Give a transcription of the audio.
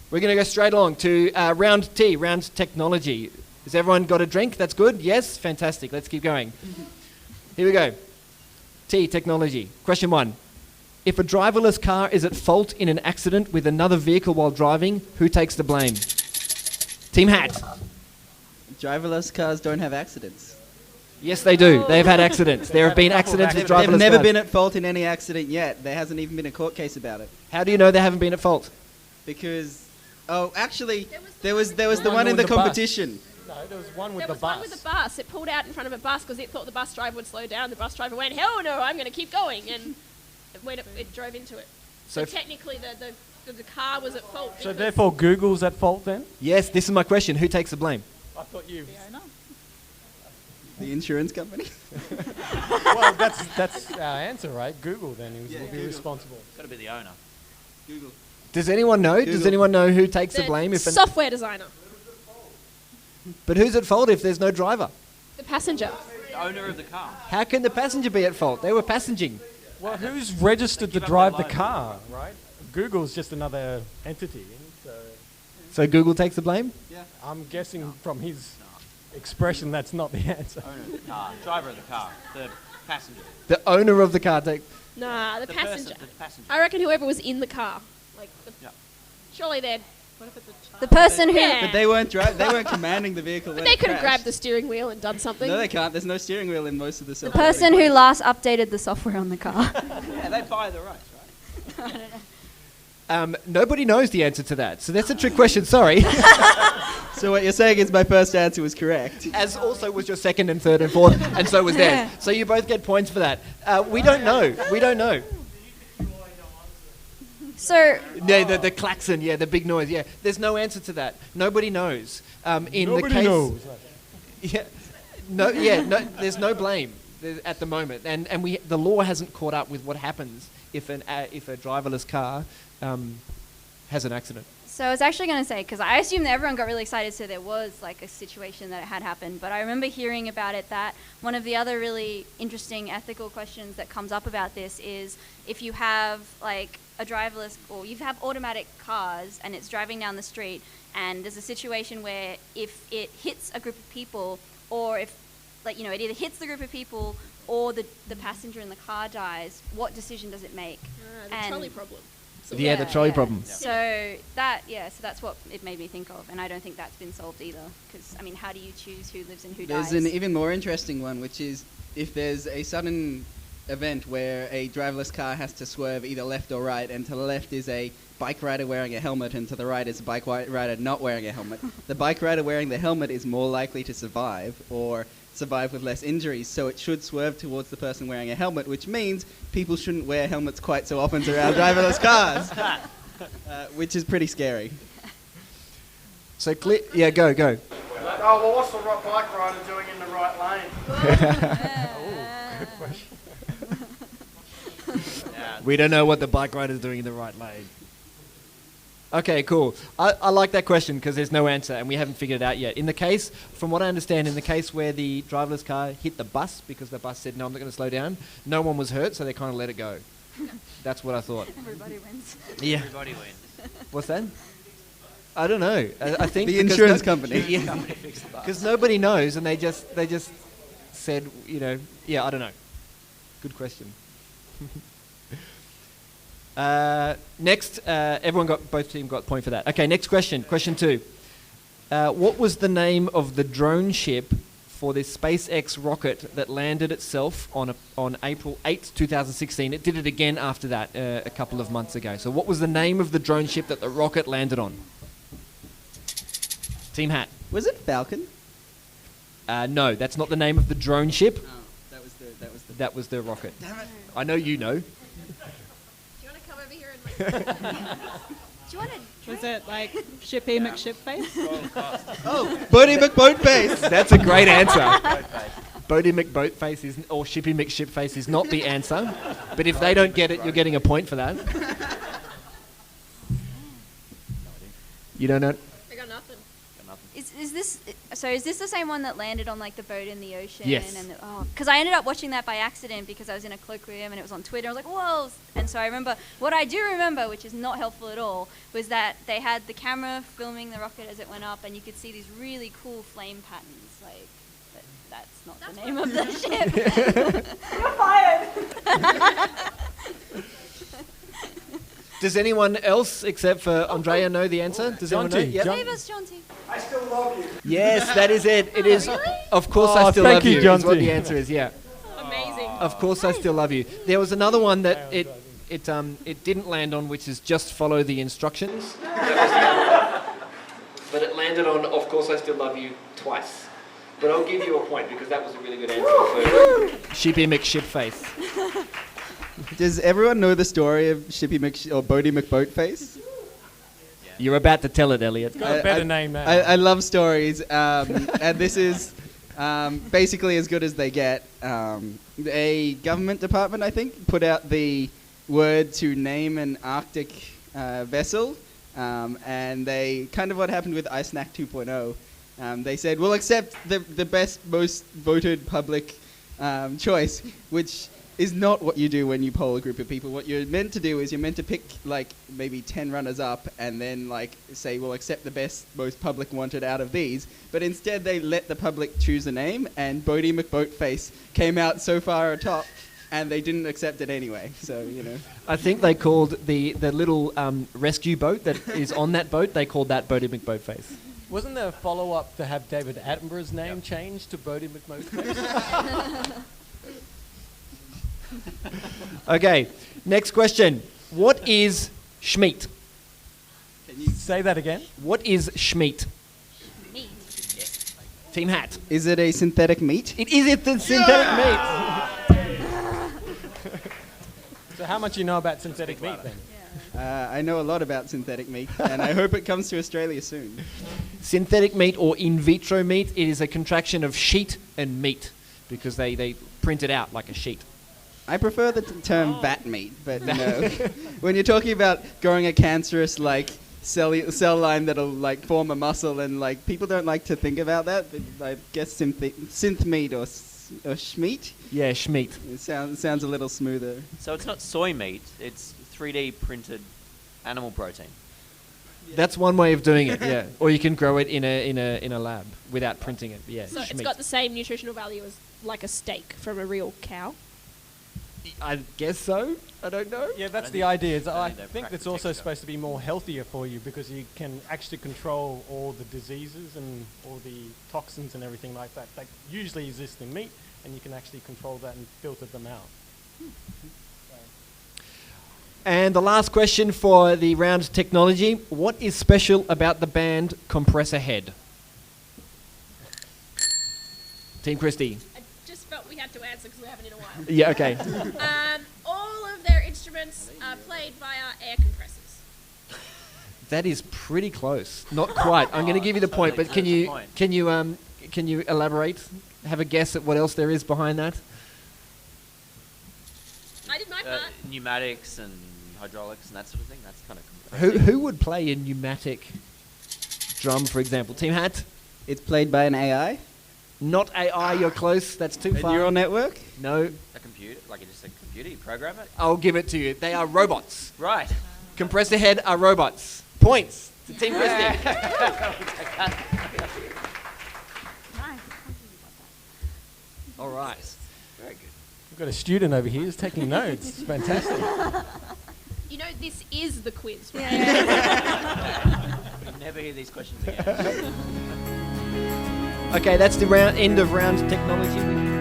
We're going to go straight along to round T, round technology. Has everyone got a drink? That's good? Yes? Fantastic. Let's keep going. Here we go. T, technology. Question 1. If a driverless car is at fault in an accident with another vehicle while driving, who takes the blame? Team Hat. Driverless cars don't have accidents. Yes, they do. They've had accidents. There have been accidents with driverless cars. They've never been at fault in any accident yet. There hasn't even been a court case about it. How do you know they haven't been at fault? Because, actually, there was the one in the competition. No, there was one with the bus. There was one with the bus. It pulled out in front of a bus because it thought the bus driver would slow down. The bus driver went, hell no, I'm going to keep going. And it drove into it. So technically, the car was at fault. So therefore, Google's at fault then? Yes, this is my question. Who takes the blame? I thought you. The insurance company? Well, that's our answer, right? Google then will be responsible. It's got to be the owner. Google. Does anyone know? Google. Does anyone know who takes the blame? If software designer. But who's at fault if there's no driver? The passenger. The owner of the car. How can the passenger be at fault? They were passenging. Well, who's registered to drive the car, right? Google's just another entity. So Google takes the blame? Yeah. I'm guessing from his expression that's not the answer. Owner of the car. Driver of the car. The passenger. The owner of the car takes... Nah, the passenger. The passenger. I reckon whoever was in the car. Surely they'd... The person who... Yeah. But they weren't commanding the vehicle. But they could have grabbed the steering wheel and done something. No, they can't. There's no steering wheel in most of the The person who last updated the software on the car. Yeah, they buy the rights, right? I don't know. Nobody knows the answer to that, so that's a trick question, sorry. So what you're saying is my first answer was correct. As also was your second and third and fourth, and so was theirs. So you both get points for that. We don't know. We don't know. So... Yeah, the klaxon, yeah, the big noise, yeah. There's no answer to that. Nobody knows. Nobody knows. Yeah, there's no blame at the moment, and the law hasn't caught up with what happens if a driverless car has an accident. So I was actually going to say, because I assumed that everyone got really excited, so there was like a situation that had happened. But I remember hearing about it that one of the other really interesting ethical questions that comes up about this is if you have like a driverless, or you have automatic cars and it's driving down the street, and there's a situation where if it hits a group of people, or if it either hits the group of people or the passenger in the car dies, what decision does it make? The trolley problem. The trolley problem. So that's what it made me think of, and I don't think that's been solved either. Because how do you choose who lives and who dies? There's an even more interesting one, which is if there's a sudden event where a driverless car has to swerve either left or right, and to the left is a bike rider wearing a helmet, and to the right is a bike rider not wearing a helmet. The bike rider wearing the helmet is more likely to survive, or survive with less injuries, so it should swerve towards the person wearing a helmet, which means people shouldn't wear helmets quite so often around driverless cars, which is pretty scary. So go. Oh, well, what's the bike rider doing in the right lane? Good question. We don't know what the bike rider's doing in the right lane. Okay, cool. I like that question because there's no answer and we haven't figured it out yet. In the case, from what I understand, in the case where the driverless car hit the bus because the bus said, no, I'm not going to slow down, no one was hurt, so they kind of let it go. That's what I thought. Everybody wins. Yeah. Everybody wins. What's that? I don't know. I think the insurance company. Yeah, because nobody knows, and they just said, I don't know. Good question. Next, both teams got a point for that. Okay, next question. Question 2. What was the name of the drone ship for this SpaceX rocket that landed itself on April 8th, 2016? It did it again after that a couple of months ago. So what was the name of the drone ship that the rocket landed on? Team Hat. Was it Falcon? No, that's not the name of the drone ship. Oh, That was the rocket. Damn it. I know you know. Do you want to come over here and Do you want to... Was it like Shippy McShipface? Oh, Bodie McBoatface. That's a great answer. Bodie McBoatface or Shippy McShipface is not the answer. But if they don't get it, you're getting a point for that. You don't know? I got nothing. is this the same one that landed on like the boat in the ocean? Yes. And because I ended up watching that by accident because I was in a cloakroom and it was on Twitter. I was like, whoa! And so I remember what I do remember, which is not helpful at all, was that they had the camera filming the rocket as it went up, and you could see these really cool flame patterns. Like, but that's not the name of the ship. You're fired. Does anyone else except for Andrea know the answer? Does anyone know? Jonty. Yep. Save us, Jonty. I still love you. Yes, that is it. It is. Of course, I still thank love you. you, Is what Jonty. the answer is. Yeah. Amazing. Of course, I still love you. There was another one that it didn't land on, which is just follow the instructions. But it landed on Of Course, I Still Love You twice. But I'll give you a point because that was a really good answer for Sheepy McShipface. Does everyone know the story of Bodie McBoatface? You're about to tell it, Elliot. Got a better name now. I love stories, and this is basically as good as they get. A government department, I think, put out the word to name an Arctic vessel, and they kind of what happened with IceNac 2.0. They said, we'll accept the best, most voted public choice, which is not what you do when you poll a group of people. What you're meant to do is you're meant to pick like maybe 10 runners up and then like say we'll accept the best, most public wanted out of these. But instead they let the public choose a name, and Bodie McBoatface came out so far atop, and they didn't accept it anyway. So I think they called the little rescue boat that is on that boat. They called that Bodie McBoatface. Wasn't there a follow-up to have David Attenborough's name changed to Bodie McMoatface? Okay, next question. What is shmeat? Can you Say that again. What is shmeat? Meat. Team Hat. Is it a synthetic meat? It is synthetic meat. So how much you know about synthetic meat then? I know a lot about synthetic meat, and I hope it comes to Australia soon. Synthetic meat or in vitro meat, it is a contraction of sheet and meat because they print it out like a sheet. I prefer the term bat meat, but no. When you're talking about growing a cancerous like cell line that'll like form a muscle, and like people don't like to think about that, but I guess synth meat or shmeat. Yeah, shmeat. It sounds a little smoother. So it's not soy meat, it's 3D printed animal protein. That's one way of doing it. Yeah, or you can grow it in a lab without printing it. Yeah, So it's shmeat. got the same nutritional value as like a steak from a real cow. I guess so. I don't know. Yeah, that's I the don't idea. Is I think think they're it's also practical. supposed to be more healthier for you because you can actually control all the diseases and all the toxins and everything like that that usually exist in meat, and you can actually control that and filter them out. And the last question for the round technology. What is special about the band Compressor-head? Team Christie. I just felt we had to answer because we haven't in a while. Yeah, okay. All of their instruments are played via air compressors. That is pretty close. Not quite. I'm going to give you the point, but can you elaborate? Have a guess at what else there is behind that? I did my part. Pneumatics and hydraulics and that sort of thing. That's kind of compressing. Who would play a pneumatic drum, for example? Team Hat? It's played by an AI, Not AI. You're close. That's too a far. neural network. No, A computer, like it's just a computer, you program it. I'll give it to you. They are robots. Right. Compressor-head are robots. Points to Team Christie. Nice. All right. Very good. We've got a student over here who's taking notes. It's fantastic. You know, this is the quiz. Right? We'll never hear these questions again. Okay, that's the end of round technology.